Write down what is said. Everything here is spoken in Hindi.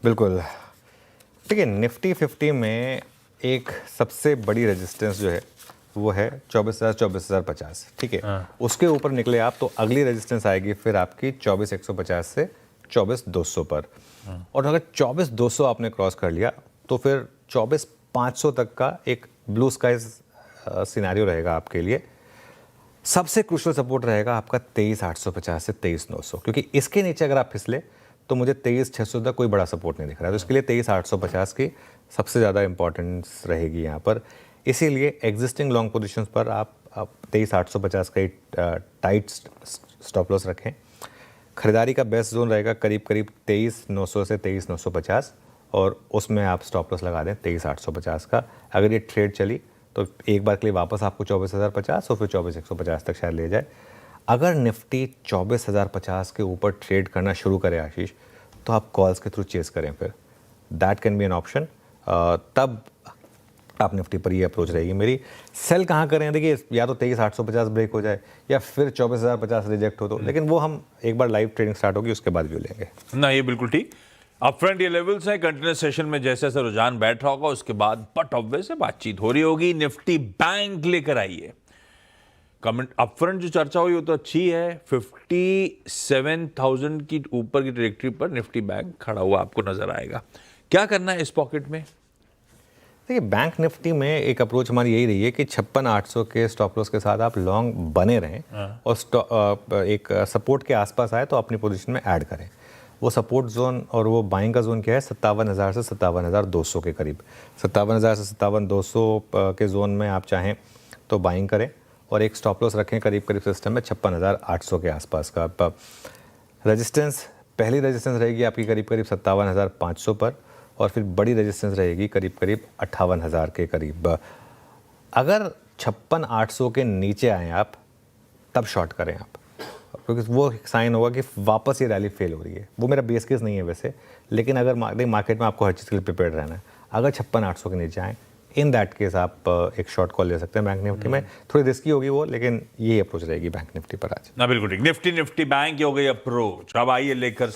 बिल्कुल। देखिए निफ्टी 50 में एक सबसे बड़ी रेजिस्टेंस जो है वो है 24,000 24,050, ठीक है। उसके ऊपर निकले आप तो अगली रेजिस्टेंस आएगी फिर आपकी 24,150 से 24,200 पर। और अगर 24,200 आपने क्रॉस कर लिया तो फिर 24,500 तक का एक ब्लू स्काई सिनेरियो रहेगा आपके लिए। सबसे क्रूशियल सपोर्ट रहेगा आपका 23,850 से 23,900, क्योंकि इसके नीचे अगर आप फिसले तो मुझे 23,600 तक कोई बड़ा सपोर्ट नहीं दिख रहा है। तो इसके लिए 23,850 की सबसे ज़्यादा इंपॉर्टेंस रहेगी यहाँ पर। इसीलिए एग्जिस्टिंग लॉन्ग पोजीशंस पर आप 23,850 का ही टाइट स्टॉप लॉस रखें। खरीदारी का बेस्ट जोन रहेगा करीब करीब 23,900 से 23,950, और उसमें आप स्टॉप लॉस लगा दें 23,850 का। अगर ये ट्रेड चली तो एक बार के लिए वापस आपको 24,050 और फिर 24,150 तक शायद ले जाए। अगर निफ्टी 24,050 के ऊपर ट्रेड करना शुरू करे आशीष, तो आप कॉल्स के थ्रू चेस करें, फिर that can be an option. तब आप निफ्टी पर ये अप्रोच रहेगी मेरी। सेल कहाँ करें? देखिए या तो 23,850 ब्रेक हो जाए या फिर 24,050 रिजेक्ट हो तो, लेकिन वो हम एक बार लाइव ट्रेडिंग स्टार्ट होगी उसके बाद व्यू लेंगे ना। ये बिल्कुल ठीक। अपफ्रंट ये लेवल्स हैं, कंटिन्यूस सेशन में जैसे जैसे रुझान बैठ रहा होगा उसके बाद बट ऑब्वियस से बातचीत हो रही होगी। निफ्टी बैंक लेकर आइए। कमेंट अपफ्रंट जो चर्चा हुई वो तो अच्छी है। 57,000 की ऊपर की ट्रेजेक्टरी पर निफ्टी बैंक खड़ा हुआ आपको नजर आएगा। क्या करना है इस पॉकेट में? देखिए बैंक निफ्टी में एक अप्रोच हमारी यही रही है कि 56,800 के स्टॉप लॉस के साथ आप लॉन्ग बने रहें, और एक सपोर्ट के आसपास आए तो अपनी पोजीशन में ऐड करें। वो सपोर्ट जोन और वो बाइंग का जोन क्या है? 57,000 से 57,200 के करीब। 57,000 से 57,200 के जोन में आप चाहें तो बाइंग करें, और एक स्टॉप लॉस रखें करीब करीब सिस्टम में 56,800 के आसपास का। रेजिस्टेंस, पहली रेजिस्टेंस रहेगी आपकी करीब करीब 57,500 पर, और फिर बड़ी रेजिस्टेंस रहेगी करीब करीब 58,000 के करीब। अगर 56,800 के नीचे आए आप तब शॉर्ट करें आप, क्योंकि वो एक साइन होगा कि वापस ये रैली फेल हो रही है। वो मेरा बेस केस नहीं है वैसे, लेकिन अगर मार्केट में आपको हर चीज़ के लिए प्रिपेयर रहना है। अगर 56,800 के नीचे आए, इन दैट केस आप एक शॉर्ट कॉल ले सकते हैं बैंक निफ्टी में। थोड़ी रिस्की होगी वो, लेकिन यही अप्रोच रहेगी बैंक निफ्टी पर आज। ना बिल्कुल ठीक। निफ्टी बैंक हो गई अप्रोच। अब आइए लेकर